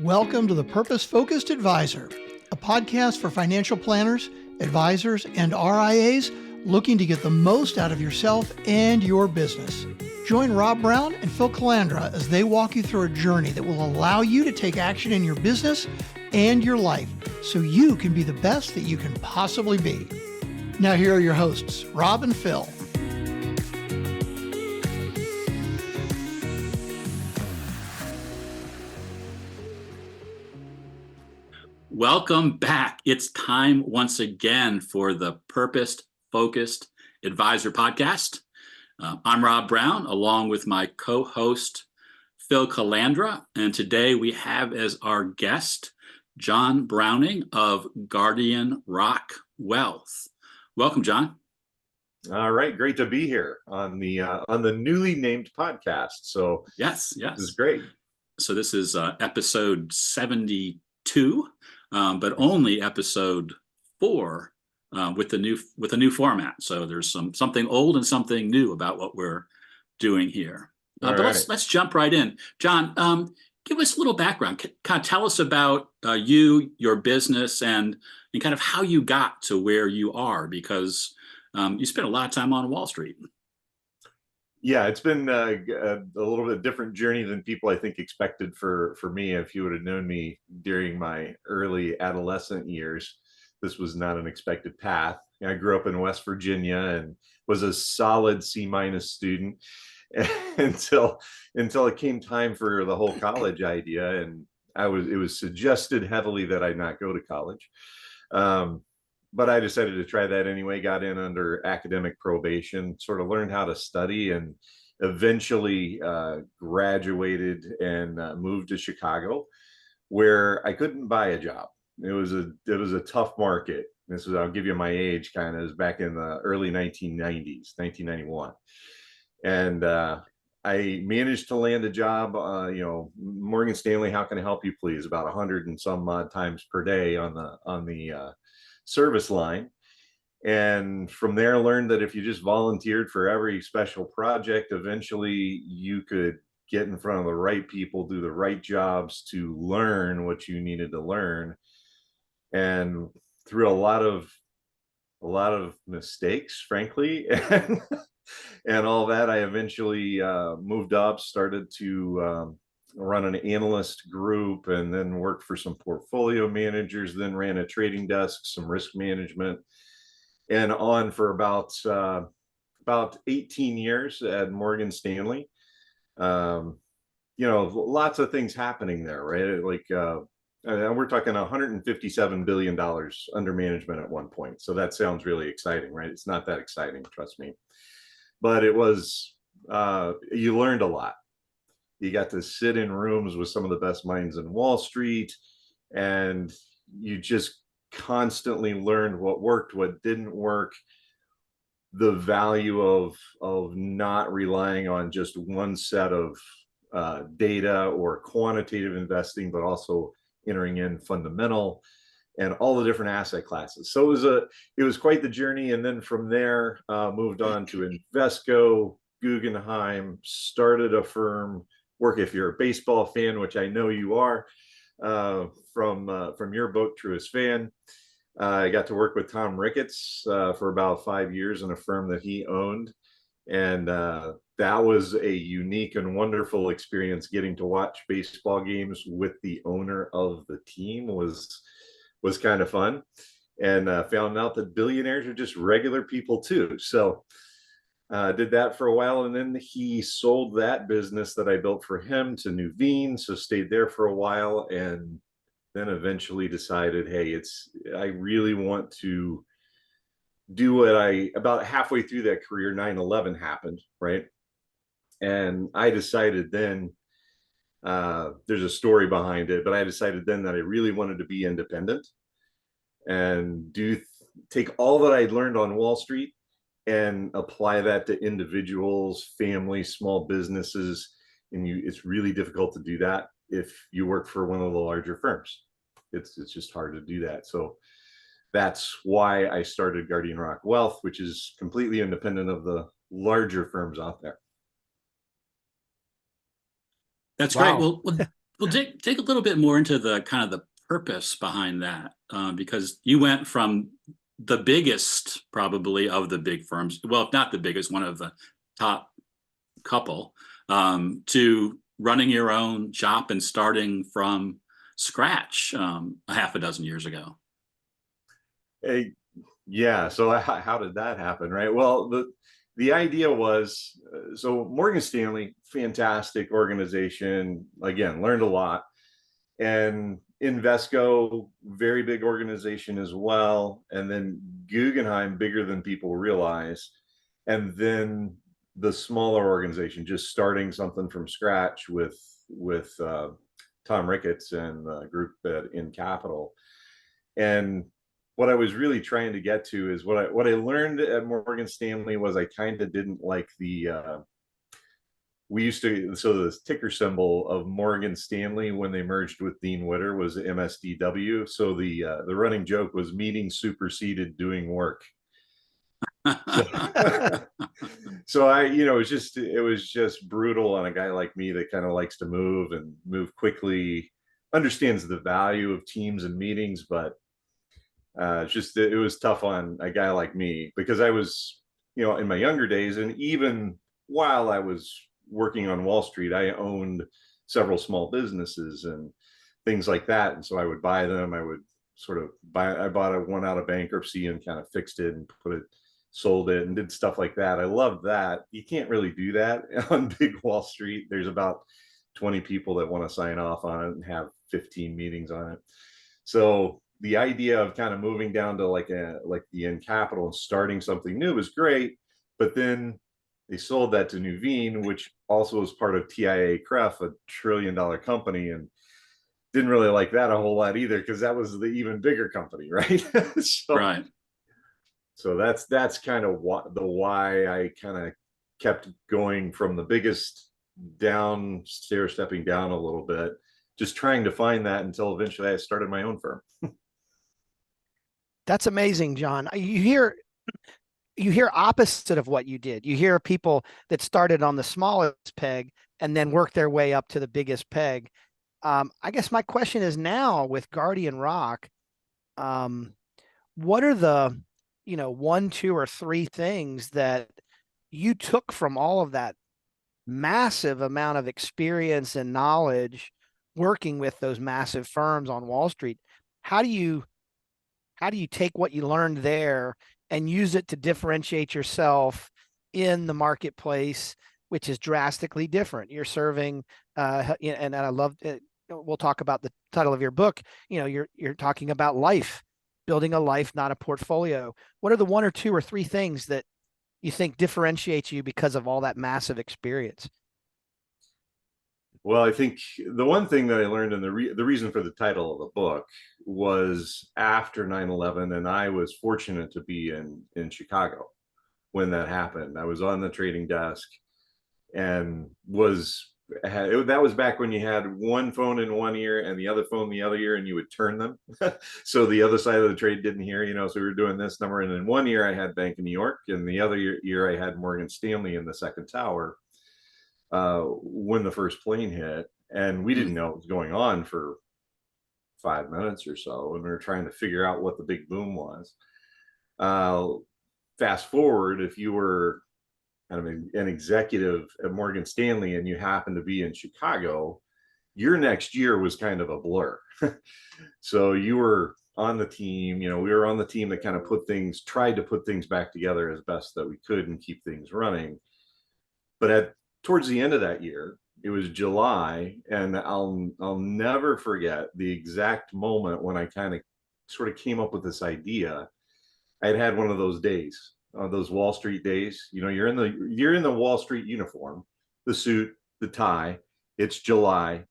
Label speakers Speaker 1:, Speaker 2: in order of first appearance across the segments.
Speaker 1: Welcome to the Purpose Focused Advisor, a podcast for financial planners, advisors, and RIAs looking to get the most out of yourself and your business. Join Rob Brown and Phil Calandra as they walk you through a journey that will allow you to take action in your business and your life so you can be the best that you can possibly be. Now here are your hosts, Rob and Phil.
Speaker 2: Welcome back. It's time once again for the Purpose Focused Advisor podcast. I'm Rob Brown, along with my co-host, Phil Calandra. And today we have as our guest, John Browning of Guardian Rock Wealth. Welcome, John.
Speaker 3: All right, great to be here on the newly named podcast. So
Speaker 2: yes,
Speaker 3: this is great.
Speaker 2: So this is episode 72. But only episode 4 with a new format. So there's something old and something new about what we're doing here. But right. let's jump right in. John, give us a little background. Kind of tell us about you, your business, and kind of how you got to where you are, because you spent a lot of time on Wall Street.
Speaker 3: Yeah, it's been a little bit different journey than people I think expected for me. If you would have known me during my early adolescent years, this was not an expected path. I grew up in West Virginia and was a solid C- student until it came time for the whole college idea, and it was suggested heavily that I not go to college. But I decided to try that anyway, got in under academic probation, sort of learned how to study, and eventually graduated and moved to Chicago, where I couldn't buy a job. It was a tough market. I'll give you my age, kind of, is back in the early 1990s, 1991. And I managed to land a job, Morgan Stanley, how can I help you, please? About 100 and some odd times per day on the service line. And from there learned that if you just volunteered for every special project, eventually you could get in front of the right people, do the right jobs to learn what you needed to learn. And through a lot of mistakes, frankly, and all that, I eventually moved up, started to run an analyst group, and then worked for some portfolio managers, then ran a trading desk, some risk management, and on for about 18 years at Morgan Stanley. Lots of things happening there, right? Like we're talking $157 billion under management at one point. So that sounds really exciting, right? It's not that exciting, trust me. But it was, you learned a lot. You got to sit in rooms with some of the best minds in Wall Street, and you just constantly learned what worked, what didn't work, the value of not relying on just one set of data or quantitative investing, but also entering in fundamental and all the different asset classes. So it was quite the journey. And then from there, moved on to Invesco, Guggenheim, started a firm. Work, if you're a baseball fan, which I know you are, from your book, Truest Fan. I got to work with Tom Ricketts for about 5 years in a firm that he owned, and that was a unique and wonderful experience. Getting to watch baseball games with the owner of the team was kind of fun, and found out that billionaires are just regular people too. So did that for a while, and then he sold that business that I built for him to Nuveen, so stayed there for a while, and then eventually decided, hey, I really want to do what about halfway through that career, 9/11 happened, right? And I decided then, there's a story behind it, but I decided then that I really wanted to be independent and take all that I'd learned on Wall Street and apply that to individuals, families, small businesses. And it's really difficult to do that if you work for one of the larger firms. It's just hard to do that. So that's why I started Guardian Rock Wealth, which is completely independent of the larger firms out there.
Speaker 2: That's wow. Great. Well, Well, take a little bit more into the kind of the purpose behind that, because you went from the biggest, probably, of the big firms, well, if not the biggest, one of the top couple, to running your own shop and starting from scratch a half a dozen years ago.
Speaker 3: Yeah. So how did that happen? Right. Well, the idea was, so Morgan Stanley, fantastic organization. Again, learned a lot. And Invesco, very big organization as well. And then Guggenheim, bigger than people realize. And then the smaller organization, just starting something from scratch with Tom Ricketts and the group in Capital. And what I was really trying to get to is what I learned at Morgan Stanley was I kind of didn't like we used to, so the ticker symbol of Morgan Stanley when they merged with Dean Witter was MSDW. So the running joke was meeting superseded doing work. So, so it was just brutal on a guy like me that kind of likes to move quickly, understands the value of teams and meetings, but it was tough on a guy like me because I was, in my younger days, and even while I was working on Wall Street, I owned several small businesses and things like that. And so I would buy them. I would I bought one out of bankruptcy and kind of fixed it and sold it and did stuff like that. I loved that. You can't really do that on big Wall Street. There's about 20 people that want to sign off on it and have 15 meetings on it. So the idea of kind of moving down to like the N Capital and starting something new was great, but then they sold that to Nuveen, which also was part of TIAA-CREF, $1 trillion company, and didn't really like that a whole lot either because that was the even bigger company, right?
Speaker 2: Right.
Speaker 3: So that's kind of why I kind of kept going from the biggest down, stepping down a little bit, just trying to find that until eventually I started my own firm.
Speaker 1: That's amazing, John. You hear opposite of what you did. You hear people that started on the smallest peg and then worked their way up to the biggest peg. I guess my question is now with Guardian Rock, what are the, 1, 2, or 3 things that you took from all of that massive amount of experience and knowledge working with those massive firms on Wall Street? How do you take what you learned there and use it to differentiate yourself in the marketplace, which is drastically different? You're serving, and I love it. We'll talk about the title of your book. You're talking about life, building a life, not a portfolio. What are the 1 or 2 or 3 things that you think differentiates you because of all that massive experience?
Speaker 3: Well, I think the one thing that I learned, and the reason for the title of the book, was after 9/11, and I was fortunate to be in Chicago when that happened. I was on the trading desk and that was back when you had one phone in one ear and the other phone in the other ear, and you would turn them so the other side of the trade didn't hear. So we were doing this number, and in one ear I had Bank of New York, and the other ear I had Morgan Stanley in the second tower. When the first plane hit, and we didn't know what was going on for 5 minutes or so, and we were trying to figure out what the big boom was. Fast forward, if you were kind of an executive at Morgan Stanley and you happened to be in Chicago, your next year was kind of a blur. So you were on the team, we were on the team that kind of tried to put things back together as best that we could and keep things running. But towards the end of that year, it was July, and I'll never forget the exact moment when I kind of sort of came up with this idea. I'd had one of those days, those Wall Street days. You're in the Wall Street uniform, the suit, the tie. It's July,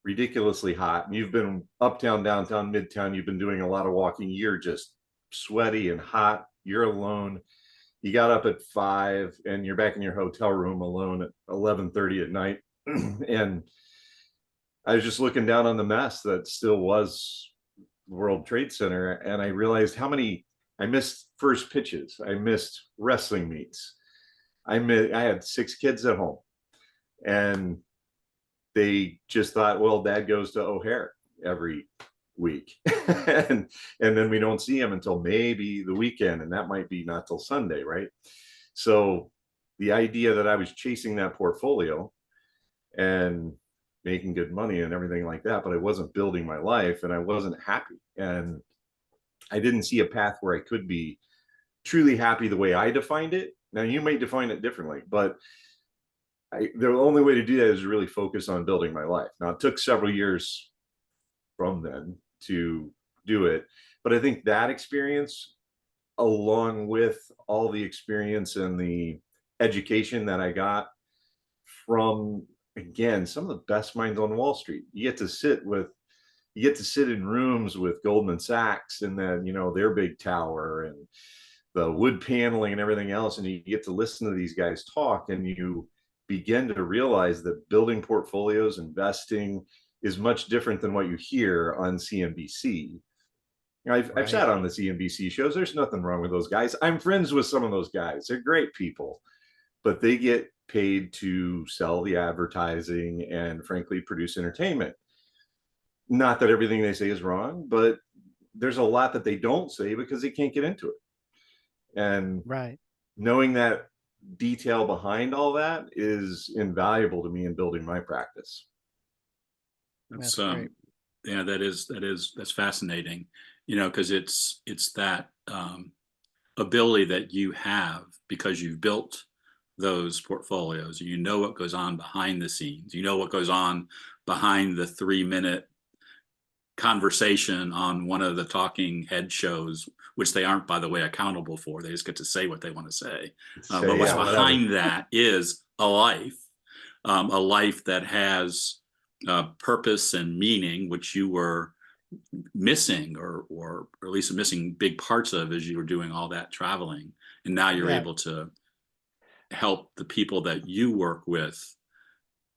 Speaker 3: ridiculously hot, and you've been uptown, downtown, midtown. You've been doing a lot of walking. You're just sweaty and hot. You're alone. You got up at 5 and you're back in your hotel room alone at 11:30 at night. And I was just looking down on the mess that still was World Trade Center. And I realized I missed first pitches. I missed wrestling meets. I had 6 kids at home, and they just thought, well, dad goes to O'Hare every week. and then we don't see him until maybe the weekend, and that might be not till Sunday, right? So the idea that I was chasing that portfolio and making good money and everything like that, but I wasn't building my life and I wasn't happy. And I didn't see a path where I could be truly happy the way I defined it. Now you may define it differently, but the only way to do that is really focus on building my life. Now it took several years from then to do it, but I think that experience, along with all the experience and the education that I got from, again, some of the best minds on Wall Street. You get to sit in rooms with Goldman Sachs and then, their big tower and the wood paneling and everything else. And you get to listen to these guys talk, and you begin to realize that building portfolios, investing is much different than what you hear on CNBC. I've sat on the CNBC shows. There's nothing wrong with those guys. I'm friends with some of those guys. They're great people, but they get paid to sell the advertising and, frankly, produce entertainment. Not that everything they say is wrong, but there's a lot that they don't say because they can't get into it. And knowing that detail behind all that is invaluable to me in building my practice.
Speaker 2: That's great. Yeah, that's fascinating, because it's that ability that you have because you've built those portfolios. You know what goes on behind the scenes. You know what goes on behind the 3-minute conversation on one of the talking head shows, which they aren't, by the way, accountable for. They just get to say what they want to say. But what's behind that is a life that has purpose and meaning, which you were missing, or at least missing big parts of as you were doing all that traveling. And now you're able to help the people that you work with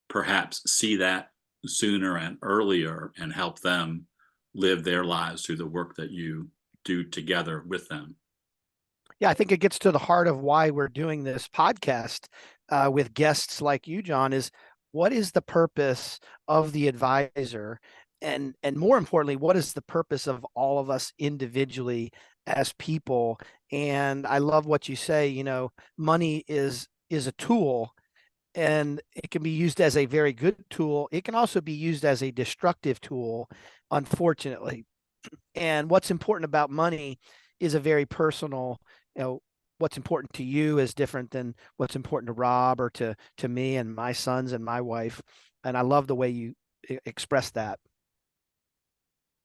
Speaker 2: perhaps see that sooner and earlier and help them live their lives through the work that you do together with them.
Speaker 4: Yeah, I think it gets to the heart of why we're doing this podcast with guests like you, John, is what is the purpose of the advisor? And more importantly, what is the purpose of all of us individually as people? And I love what you say, money is a tool, and it can be used as a very good tool. It can also be used as a destructive tool, unfortunately. And what's important about money is a very personal, what's important to you is different than what's important to Rob or to me and my sons and my wife. And I love the way you express that.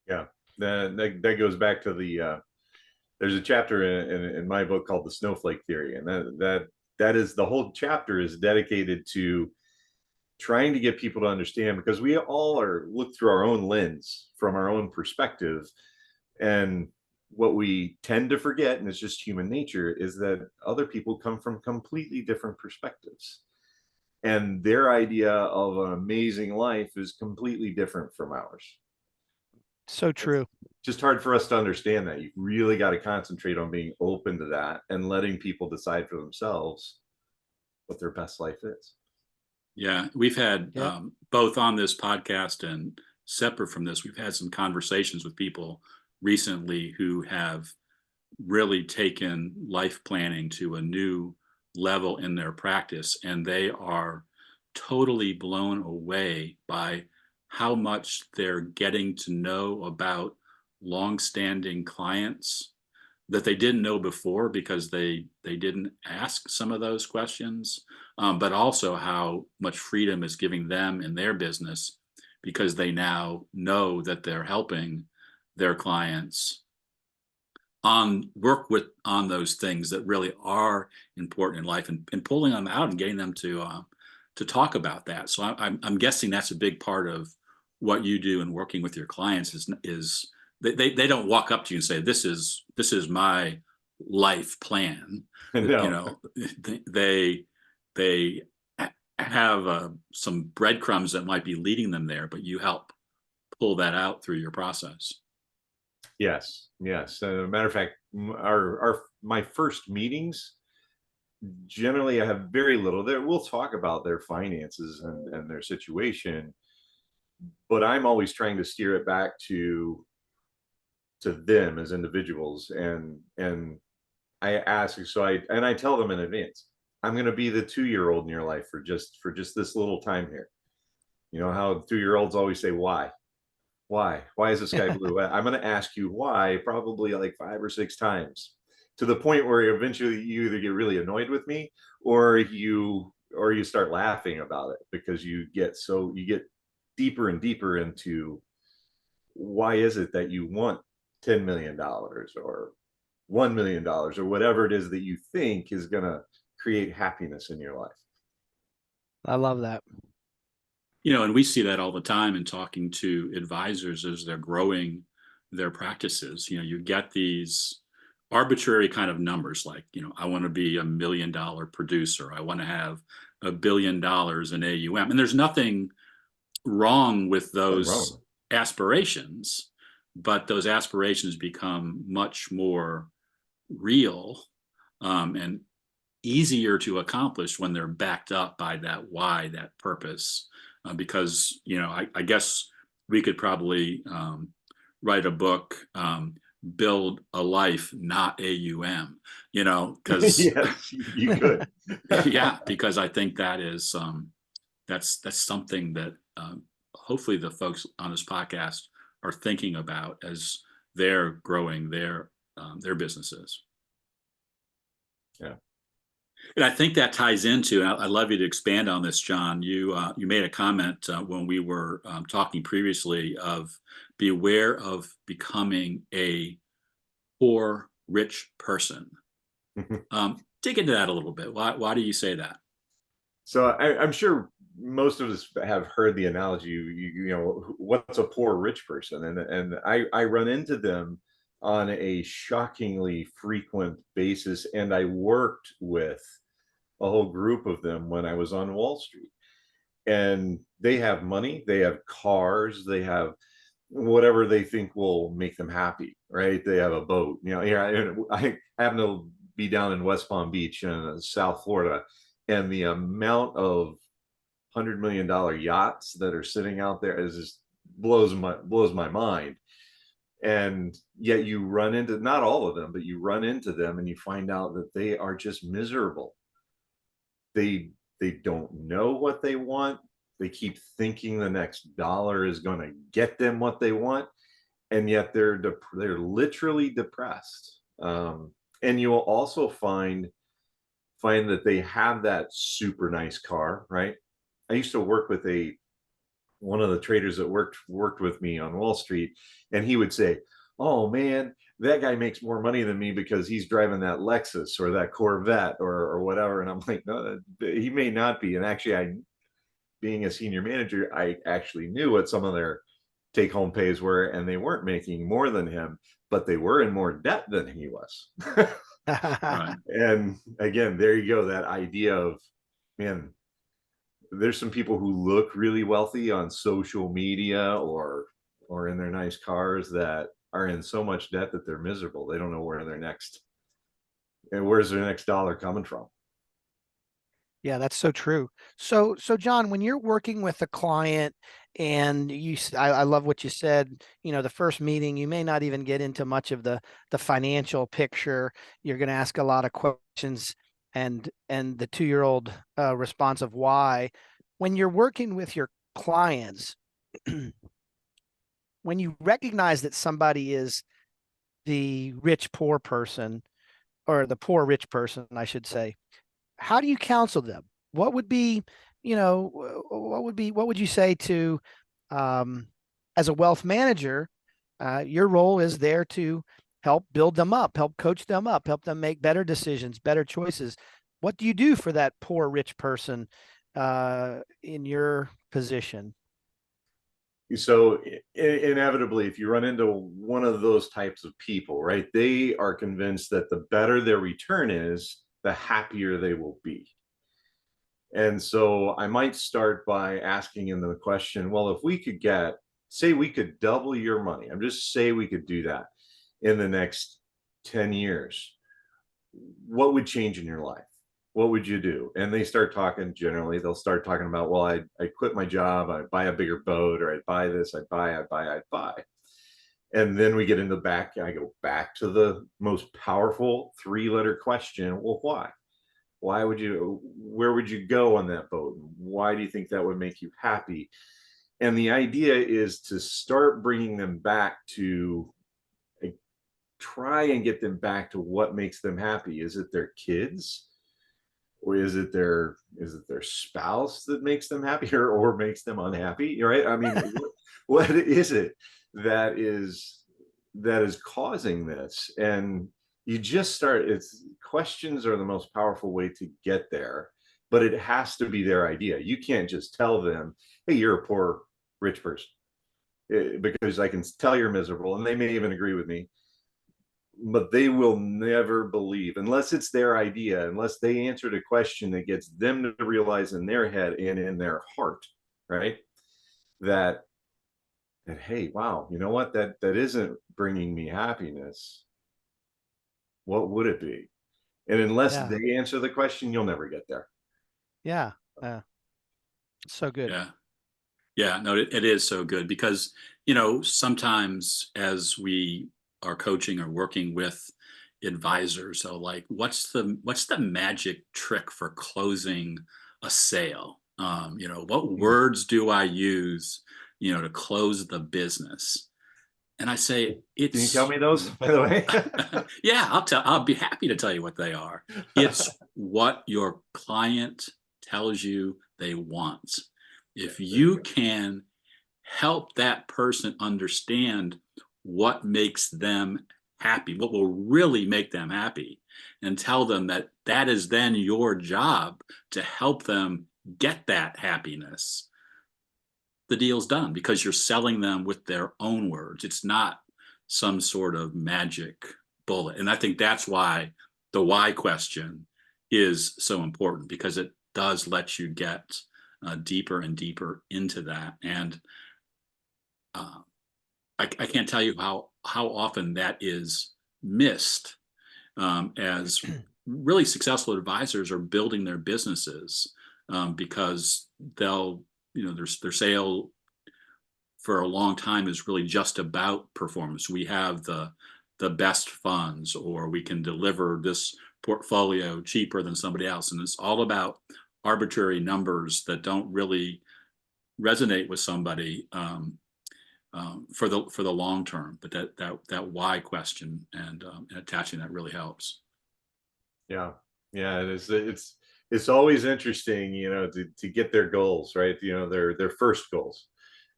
Speaker 3: Yeah, that goes back to there's a chapter in my book called The Snowflake Theory. And that is, the whole chapter is dedicated to trying to get people to understand, because we all look through our own lens from our own perspective. And what we tend to forget, and it's just human nature, is that other people come from completely different perspectives. And their idea of an amazing life is completely different from ours.
Speaker 4: So true.
Speaker 3: It's just hard for us to understand that. You've really got to concentrate on being open to that and letting people decide for themselves what their best life is.
Speaker 2: Yeah, we've had both on this podcast and separate from this, we've had some conversations with people recently who have really taken life planning to a new level in their practice, and they are totally blown away by how much they're getting to know about longstanding clients that they didn't know before because they didn't ask some of those questions, but also how much freedom is giving them in their business because they now know that they're helping their clients work on those things that really are important in life, and pulling them out and getting them to talk about that. So I'm guessing that's a big part of what you do in working with your clients is they don't walk up to you and say, this is my life plan.
Speaker 3: No.
Speaker 2: They have some breadcrumbs that might be leading them there, but you help pull that out through your process.
Speaker 3: Yes. As a matter of fact, my first meetings, generally I have very little there. We'll talk about their finances and their situation, but I'm always trying to steer it back to them as individuals. And I ask, I tell them in advance, I'm going to be the 2-year-old in your life for just this little time here. You know how 2-year-olds always say, why is the sky blue? I'm going to ask you why probably like 5 or 6 times, to the point where eventually you either get really annoyed with me, or you start laughing about it, because you get deeper and deeper into why is it that you want $10 million or $1 million or whatever it is that you think is going to create happiness in your life.
Speaker 4: I love that.
Speaker 2: And we see that all the time in talking to advisors as they're growing their practices. You get these arbitrary kind of numbers like, I want to be $1 million producer. I want to have $1 billion in AUM. And there's nothing wrong with those aspirations, but those aspirations become much more real and easier to accomplish when they're backed up by that why, that purpose. Because I guess we could probably write a book, build a life, not AUM. Because
Speaker 3: yes, you could.
Speaker 2: yeah, because I think that is that's something that hopefully the folks on this podcast are thinking about as they're growing their businesses.
Speaker 3: Yeah.
Speaker 2: And I think that ties into, and I'd love you to expand on this, John. You made a comment when we were talking previously of beware of becoming a poor rich person. Dig into that a little bit. Why do you say that?
Speaker 3: So I'm sure most of us have heard the analogy, you know, what's a poor rich person? And I run into them on a shockingly frequent basis. And I worked with a whole group of them when I was on Wall Street. And they have money, they have cars, they have whatever they think will make them happy, right? They have a boat. Here I happen to be down in West Palm Beach in South Florida, and the amount of $100 million yachts that are sitting out there is just blows my mind. And yet you run into, not all of them, but you run into them and you find out that they are just miserable. They don't know what they want. They keep thinking the next dollar is going to get them what they want, and yet they're literally depressed. And you will also find that they have that super nice car, right? I used to work with one of the traders that worked with me on Wall Street, and he would say, "Oh man, that guy makes more money than me because he's driving that Lexus or that Corvette or whatever." And I'm like, "No, he may not be." And actually, being a senior manager, I actually knew what some of their take-home pays were, and they weren't making more than him, but they were in more debt than he was.
Speaker 2: Right.
Speaker 3: And again, there you go, that idea of, man, there's some people who look really wealthy on social media or in their nice cars that are in so much debt that they're miserable. They don't know where's their next dollar coming from.
Speaker 4: Yeah, that's so true. So John, when you're working with a client and I love what you said, the first meeting, you may not even get into much of the financial picture. You're going to ask a lot of questions and the 2-year-old response of why. When you're working with your clients, when you recognize that somebody is the rich poor person, or the poor rich person, I should say, how do you counsel them? What would you say to, as a wealth manager, your role is there to help build them up, help coach them up, help them make better decisions, better choices. What do you do for that poor rich person in your position?
Speaker 3: So inevitably, if you run into one of those types of people, right, they are convinced that the better their return is, the happier they will be. And so I might start by asking them the question, well, if we could say we could double your money, I'm just say we could do that in the next 10 years, what would change in your life? what would you do? And they start talking, generally, they'll start talking about, well, I quit my job, I buy a bigger boat, or I buy this, I buy. And then we get in the back, I go back to the most powerful 3-letter question. Well, why? Where would you go on that boat? Why do you think that would make you happy? And the idea is to start bringing them back to try and get them back to what makes them happy. Is it their kids? Or is it their spouse that makes them happier or makes them unhappy? Right? I mean, what is it that is causing this? And you just start. It's questions are the most powerful way to get there, but it has to be their idea. You can't just tell them, "Hey, you're a poor rich person," because I can tell you're miserable, and they may even agree with me, but they will never believe unless it's their idea, unless they answered a question that gets them to realize in their head and in their heart, right? That hey, wow, you know what? That isn't bringing me happiness. What would it be? And unless
Speaker 4: Yeah.
Speaker 3: they answer the question, you'll never get there.
Speaker 4: Yeah. So good.
Speaker 2: Yeah. Yeah, no, it is so good because, sometimes as we are coaching or working with advisors, so like, what's the magic trick for closing a sale? What words do I use, to close the business? And I say
Speaker 3: Can you tell
Speaker 2: it's
Speaker 3: me those, by the way?
Speaker 2: yeah, I'll be happy to tell you what they are. It's what your client tells you they want. If you can help that person understand what makes them happy, what will really make them happy, and tell them that that is then your job to help them get that happiness, the deal's done because you're selling them with their own words. It's not some sort of magic bullet. And I think that's why the why question is so important, because it does let you get deeper and deeper into that. And uh, I can't tell you how often that is missed, as really successful advisors are building their businesses, because their sale for a long time is really just about performance. We have the best funds, or we can deliver this portfolio cheaper than somebody else, and it's all about arbitrary numbers that don't really resonate with somebody, for the long term. But that why question and attaching that really helps.
Speaker 3: Yeah, yeah, it is. It's always interesting, to get their goals, right? Their first goals.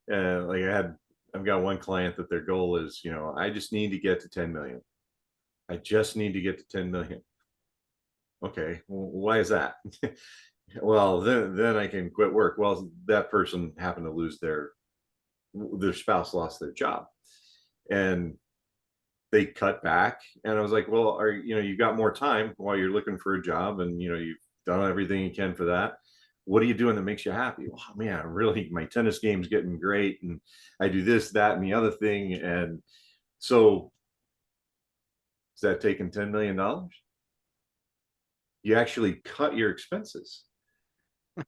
Speaker 3: And like I've got one client that their goal is, I just need to get to 10 million. I just need to get to 10 million. Okay, well, why is that? Well, then I can quit work. Well, that person happened to lose their spouse lost their job, and they cut back. And I was like, well, you got more time while you're looking for a job, and you've done everything you can for that. What are you doing that makes you happy? Oh man, really, my tennis game's getting great, and I do this, that, and the other thing. And so, is that taking $10 million? You actually cut your expenses,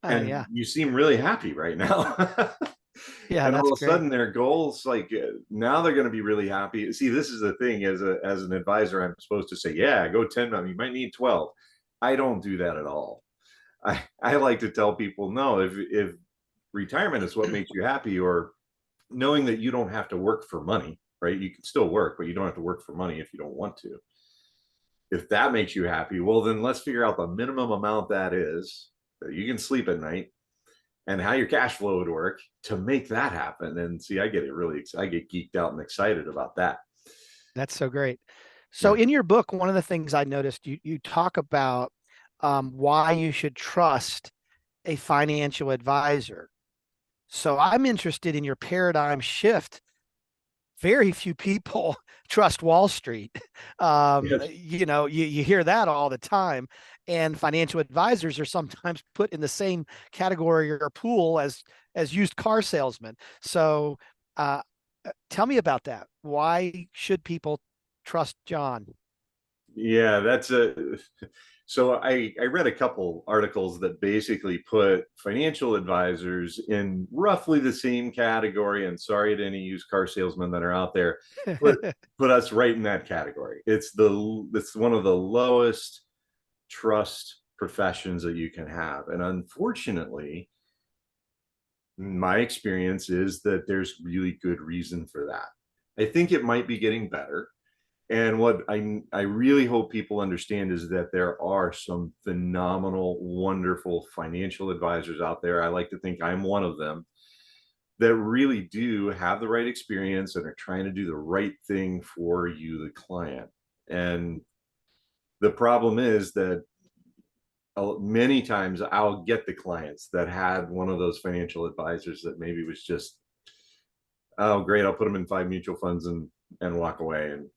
Speaker 3: and
Speaker 4: Yeah.
Speaker 3: you seem really happy right now.
Speaker 4: Yeah.
Speaker 3: And
Speaker 4: That's
Speaker 3: all of a
Speaker 4: great.
Speaker 3: sudden their goals, like, now they're going to be really happy. See, this is the thing, as an advisor, I'm supposed to say, yeah, go 10 million, you might need 12. I don't do that at all. I like to tell people, no, if retirement is what makes you happy, or knowing that you don't have to work for money, right? You can still work, but you don't have to work for money if you don't want to. If that makes you happy, well, then let's figure out the minimum amount that is, that you can sleep at night, and how your cash flow would work to make that happen. And see, I get geeked out and excited about that.
Speaker 4: That's so great. So
Speaker 3: Yeah.
Speaker 4: in your book, one of the things I noticed, you talk about why you should trust a financial advisor. So I'm interested in your paradigm shift. Very few people trust Wall Street.
Speaker 3: Yes.
Speaker 4: You hear that all the time, and financial advisors are sometimes put in the same category or pool as used car salesmen. So, uh, tell me about that. Why should people trust John?
Speaker 3: Yeah, that's a So I read a couple articles that basically put financial advisors in roughly the same category. And sorry to any used car salesmen that are out there, put us right in that category. It's one of the lowest trust professions that you can have. And unfortunately, my experience is that there's really good reason for that. I think it might be getting better. And what I really hope people understand is that there are some phenomenal, wonderful financial advisors out there. I like to think I'm one of them that really do have the right experience and are trying to do the right thing for you, the client. And the problem is that many times I'll get the clients that had one of those financial advisors that maybe was just, oh, great, I'll put them in 5 mutual funds and walk away and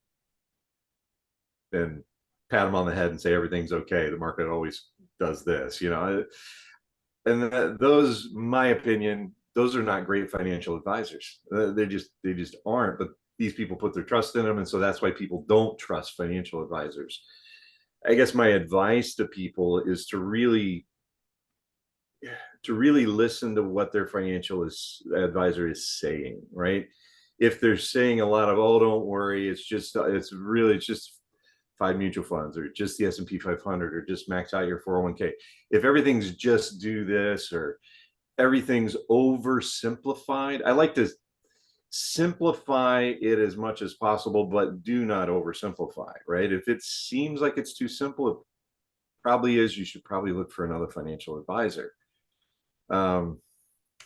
Speaker 3: pat them on the head and say everything's okay. The market always does this, and those, my opinion, those are not great financial advisors. They just aren't. But these people put their trust in them, and so that's why people don't trust financial advisors. I guess my advice to people is to really listen to what their financial advisor is saying, right? If they're saying a lot of, oh, don't worry, it's just 5 mutual funds, or just the S&P 500, or just max out your 401k. If everything's just do this, or everything's oversimplified, I like to simplify it as much as possible, but do not oversimplify, right? If it seems like it's too simple, it probably is. You should probably look for another financial advisor. I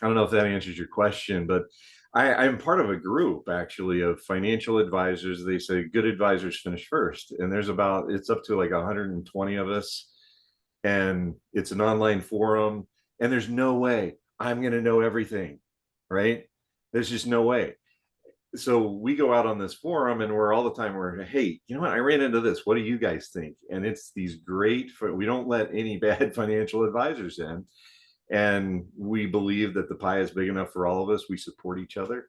Speaker 3: don't know if that answers your question, but I'm part of a group actually of financial advisors. They say good advisors finish first, and it's up to like 120 of us, and it's an online forum, and there's no way I'm going to know everything, right? There's just no way. So we go out on this forum, and we're, hey, you know what? I ran into this. What do you guys think? And it's these we don't let any bad financial advisors in. And we believe that the pie is big enough for all of us. We support each other,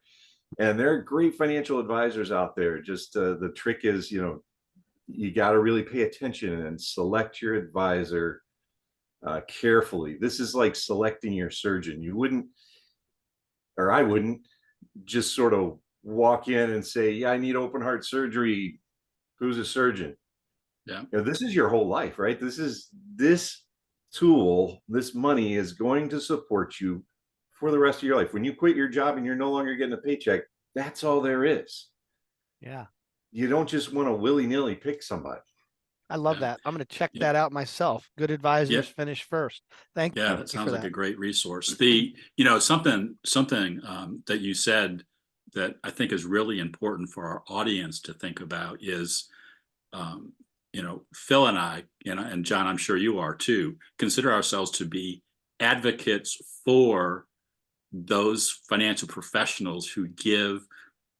Speaker 3: and there are great financial advisors out there. Just the trick is, you got to really pay attention and select your advisor carefully. This is like selecting your surgeon. You wouldn't, or I wouldn't, just sort of walk in and say, yeah, I need open heart surgery. Who's a surgeon?
Speaker 2: Yeah.
Speaker 3: This is your whole life, right? This tool, this money is going to support you for the rest of your life. When you quit your job and you're no longer getting a paycheck, that's all there is.
Speaker 4: Yeah.
Speaker 3: You don't just want to willy-nilly pick somebody.
Speaker 4: I love that. I'm going to check that out myself. Good advisors finish first. Thank you.
Speaker 2: Yeah, that sounds like a great resource. Something that you said that I think is really important for our audience to think about is, Phil and I, and John, I'm sure you are too, consider ourselves to be advocates for those financial professionals who give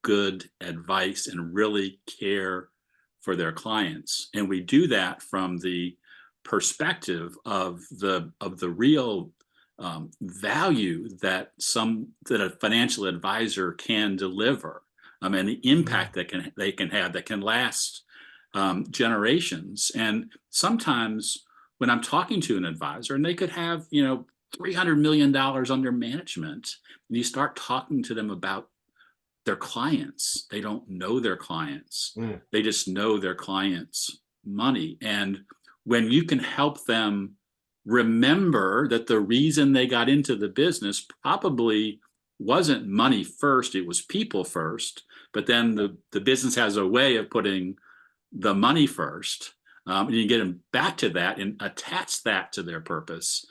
Speaker 2: good advice and really care for their clients. And we do that from the perspective of the real value that a financial advisor can deliver, and the impact that they can have that can last generations. And sometimes when I'm talking to an advisor, and they could have $300 million under management, and you start talking to them about their clients, they don't know their clients. They just know their clients' money. And when you can help them remember that the reason they got into the business probably wasn't money first, it was people first, but then the business has a way of putting the money first, and you get them back to that and attach that to their purpose,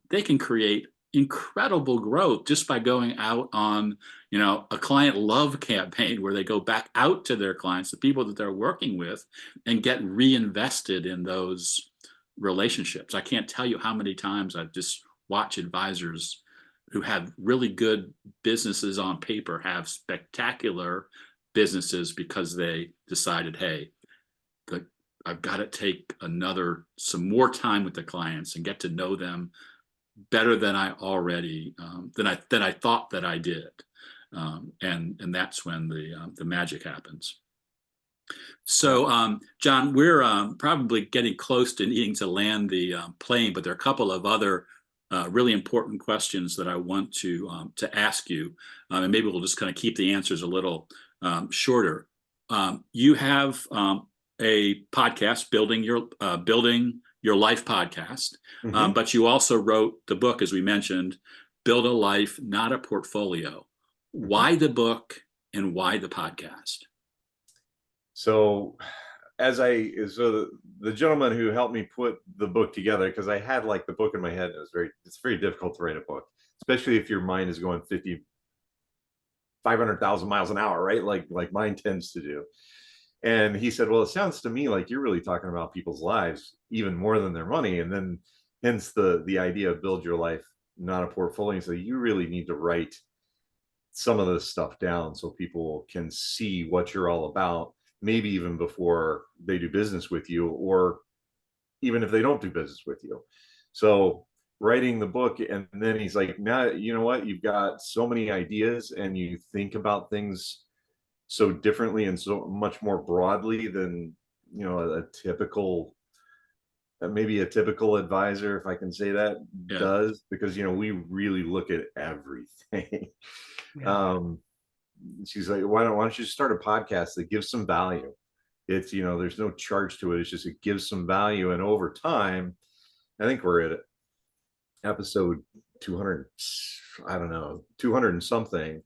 Speaker 2: they can create incredible growth just by going out on a client love campaign where they go back out to their clients, the people that they're working with, and get reinvested in those relationships. I can't tell you how many times I've just watched advisors who have really good businesses on paper have spectacular businesses because they decided, hey, I've got to take some more time with the clients and get to know them better than I already than I thought that I did, and that's when the magic happens. So, John, we're probably getting close to needing to land the plane, but there are a couple of other really important questions that I want to ask you, and maybe we'll just kind of keep the answers a little shorter. You have a podcast, building your life podcast,
Speaker 3: Mhm.
Speaker 2: but you also wrote the book, as we mentioned, Build a Life, Not a Portfolio.
Speaker 3: Mhm.
Speaker 2: Why the book and why the podcast?
Speaker 3: So the gentleman who helped me put the book together, because I had like the book in my head, and it's very difficult to write a book, especially if your mind is going 500,000 miles an hour, right? Like mine tends to do. And he said, well, it sounds to me like you're really talking about people's lives even more than their money. And then hence the idea of build your life, not a portfolio. So you really need to write some of this stuff down so people can see what you're all about, maybe even before they do business with you, or even if they don't do business with you. So writing the book, and then he's like, now you know what, you've got so many ideas and you think about things so differently and so much more broadly than a typical, maybe a typical advisor, if I can say that,
Speaker 2: Yeah.
Speaker 3: does, because we really look at everything.
Speaker 4: Yeah.
Speaker 3: um she's like, why don't you start a podcast that gives some value? It's, there's no charge to it, it's just it gives some value. And over time, I think we're at episode 200, I don't know, 200 and something.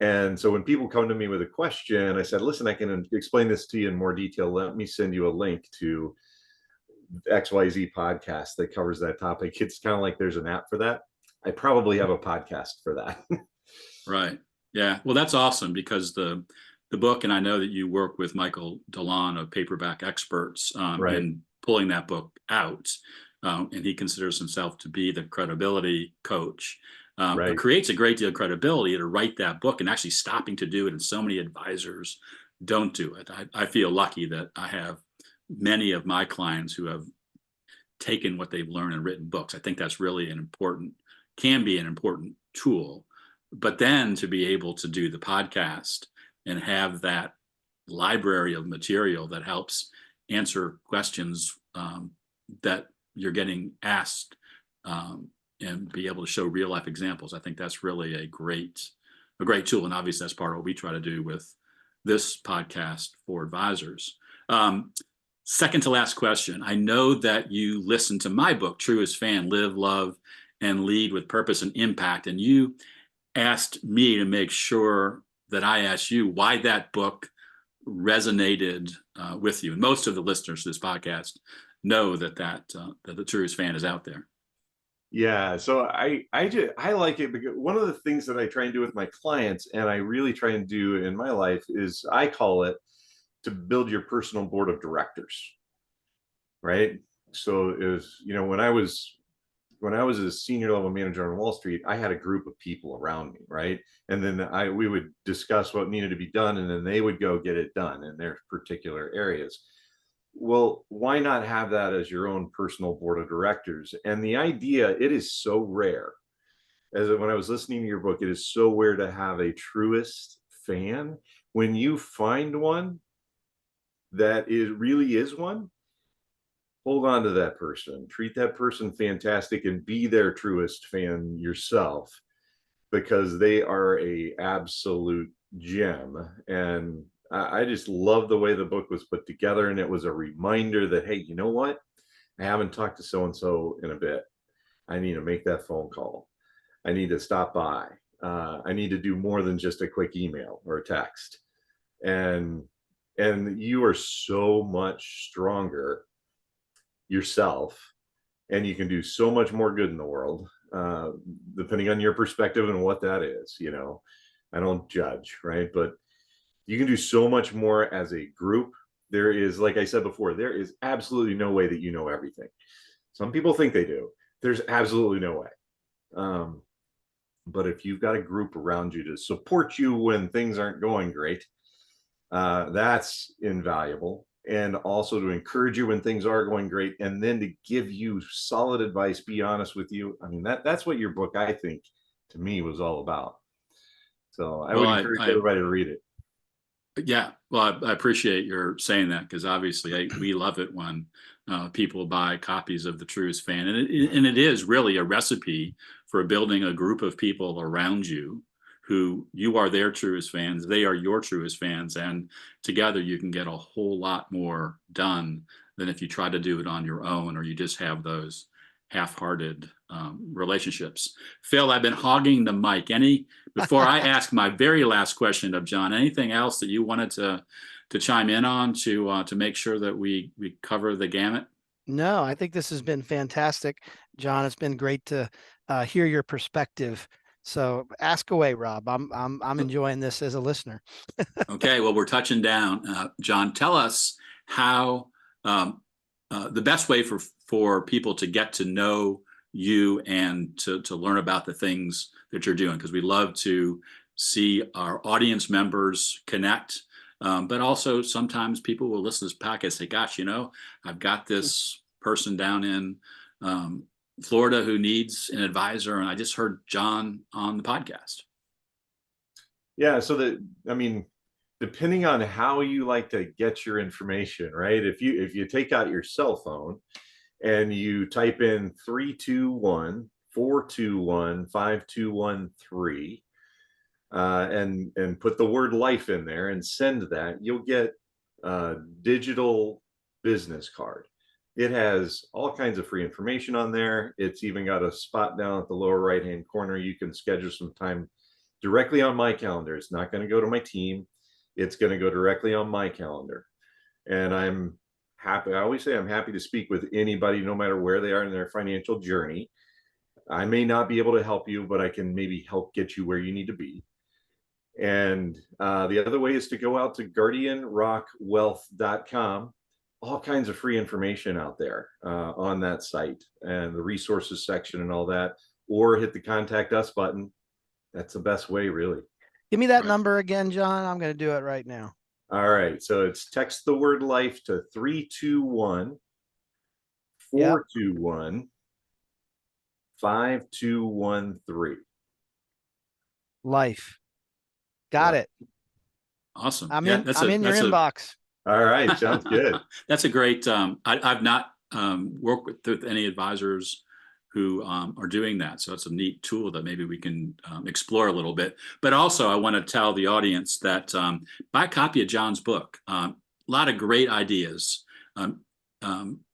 Speaker 3: And so when people come to me with a question, I said, listen, I can explain this to you in more detail. Let me send you a link to XYZ podcast that covers that topic. It's kind of like there's an app for that. I probably have a podcast for that.
Speaker 2: Right. Yeah. Well, that's awesome because the book, and I know that you work with Michael Delon of Paperback Experts
Speaker 3: Right.
Speaker 2: in pulling that book out, and he considers himself to be the credibility coach. But
Speaker 3: Right.
Speaker 2: creates a great deal of credibility to write that book and actually stopping to do it. And so many advisors don't do it. I feel lucky that I have many of my clients who have taken what they've learned and written books. I think that's really can be an important tool. But then to be able to do the podcast and have that library of material that helps answer questions that you're getting asked, and be able to show real life examples, I think that's really a great tool. And obviously that's part of what we try to do with this podcast for advisors. Second to last question. I know that you listened to my book, Truest Fan, Live, Love, and Lead with Purpose and Impact. And you asked me to make sure that I asked you why that book resonated with you. And most of the listeners to this podcast know that the Truest Fan is out there.
Speaker 3: Yeah, so I like it because one of the things that I try and do with my clients, and I really try and do in my life, is I call it to build your personal board of directors, right? So is when I was a senior level manager on Wall Street, I had a group of people around me, right? And then we would discuss what needed to be done, and then they would go get it done in their particular areas. Well, why not have that as your own personal board of directors? And the idea, it is so rare. As when I was listening to your book, it is so rare to have a truest fan. When you find one that really is one, hold on to that person, treat that person fantastic, and be their truest fan yourself, because they are a absolute gem. And I just love the way the book was put together, and it was a reminder that, hey, you know what, I haven't talked to so and so in a bit. I need to make that phone call. I need to stop by. I need to do more than just a quick email or a text. And you are so much stronger yourself, and you can do so much more good in the world, depending on your perspective and what that is. I don't judge, right? But you can do so much more as a group. There is, like I said before, there is absolutely no way that you know everything. Some people think they do. There's absolutely no way. But if you've got a group around you to support you when things aren't going great, that's invaluable. And also to encourage you when things are going great, and then to give you solid advice, be honest with you. I mean, that's what your book, I think, to me, was all about. So I
Speaker 2: Well,
Speaker 3: would encourage everybody to read it.
Speaker 2: Yeah, well, I appreciate your saying that, because obviously we love it when people buy copies of The Truest Fan, and it is really a recipe for building a group of people around you who you are their truest fans, they are your truest fans, and together you can get a whole lot more done than if you try to do it on your own or you just have those half-hearted relationships. Phil, I've been hogging the mic. Before I ask my very last question of John, anything else that you wanted to chime in on to make sure that we cover the gamut?
Speaker 4: No, I think this has been fantastic, John. It's been great to hear your perspective. So ask away, Rob. I'm enjoying this as a listener.
Speaker 2: Okay, well, we're touching down. John, tell us how the best way for people to get to know you and to learn about the things that you're doing, because we love to see our audience members connect. But also sometimes people will listen to this podcast and say, gosh, I've got this person down in Florida who needs an advisor, and I just heard John on the podcast.
Speaker 3: Yeah, so depending on how you like to get your information, right? If you take out your cell phone and you type in 321-421-5213 and put the word life in there and send that, you'll get a digital business card. It has all kinds of free information on there. It's even got a spot down at the lower right hand corner. You can schedule some time directly on my calendar. It's not going to go to my team. It's going to go directly on my calendar. And I'm happy. I always say I'm happy to speak with anybody, no matter where they are in their financial journey. I may not be able to help you, but I can maybe help get you where you need to be. And the other way is to go out to guardianrockwealth.com. All kinds of free information out there on that site, and the resources section and all that, or hit the contact us button. That's the best way, really.
Speaker 4: Give me that number again, John. I'm going to do it right now.
Speaker 3: All right. So it's text the word life to 321-421-5213.
Speaker 4: Life. Got it.
Speaker 2: Awesome.
Speaker 4: I'm in your inbox.
Speaker 3: All right. Sounds good.
Speaker 2: That's a great, I've not worked with any advisors who are doing that. So it's a neat tool that maybe we can explore a little bit. But also I want to tell the audience that buy a copy of John's book. A lot of great ideas.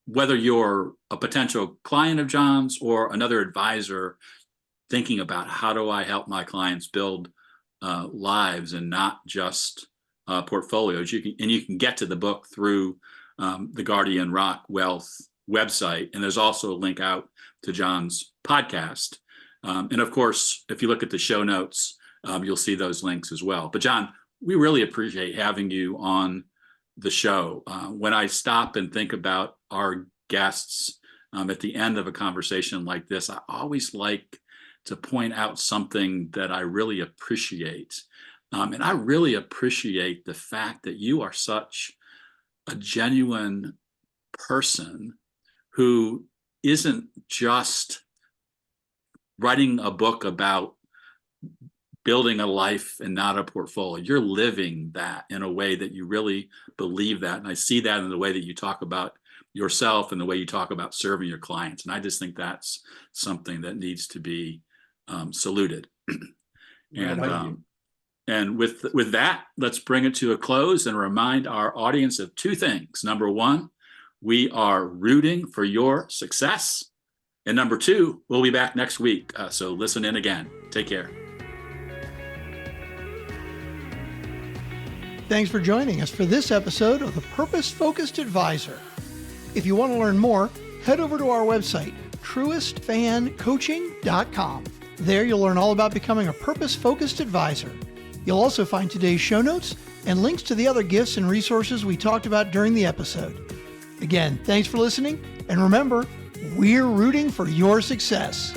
Speaker 2: Whether you're a potential client of John's or another advisor thinking about how do I help my clients build lives and not just portfolios, you can get to the book through the Guardian Rock Wealth website, and there's also a link out to John's podcast. And of course, if you look at the show notes, you'll see those links as well. But John, we really appreciate having you on the show. When I stop and think about our guests at the end of a conversation like this, I always like to point out something that I really appreciate. And I really appreciate the fact that you are such a genuine person who isn't just writing a book about building a life and not a portfolio. You're living that in a way that you really believe that. And I see that in the way that you talk about yourself and the way you talk about serving your clients. And I just think that's something that needs to be saluted. And with that, let's bring it to a close and remind our audience of two things. Number one, we are rooting for your success. And number two, we'll be back next week. So listen in again. Take care.
Speaker 1: Thanks for joining us for this episode of The Purpose Focused Advisor. If you want to learn more, head over to our website, truestfancoaching.com. There you'll learn all about becoming a purpose-focused advisor. You'll also find today's show notes and links to the other gifts and resources we talked about during the episode. Again, thanks for listening, and remember, we're rooting for your success.